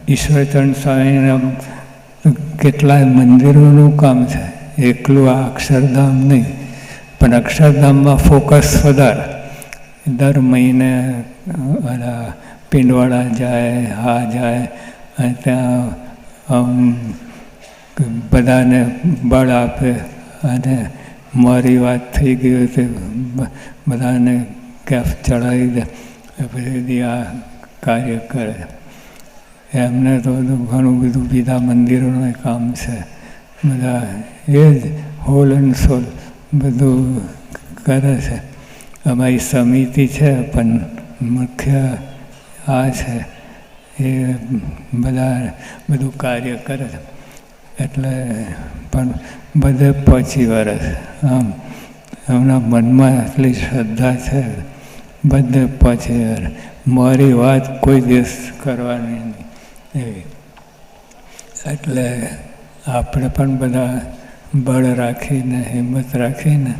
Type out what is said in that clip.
ઈશ્વરચંદ સ્વામીના કેટલાય મંદિરોનું કામ છે, એકલું આ અક્ષરધામ નહીં, પણ અક્ષરધામમાં ફોકસ વધારે. દર મહિને પિંડવાડા જાય, જાય, અને ત્યાં બધાને બળ આપે, અને મારી વાત થઈ ગઈ તે બધાને કેફ ચડાવી દે, પછી આ કાર્ય કરે. એમને તો ઘણું બધું બીજા મંદિરોનું કામ છે, બધા એ જ હોલ એન્ડ સોલ બધું કરે છે. અમારી સમિતિ છે, પણ મુખ્ય આ છે, એ બધા બધું કાર્ય કરે છે. એટલે પણ બધે 25 વર્ષ આમ એમના મનમાં એટલી શ્રદ્ધા છે, બધે 25 વર્ષ મારી વાત કોઈ દિવસ કરવાની નહીં એવી. એટલે આપણે પણ બધા બળ રાખીને હિંમત રાખીને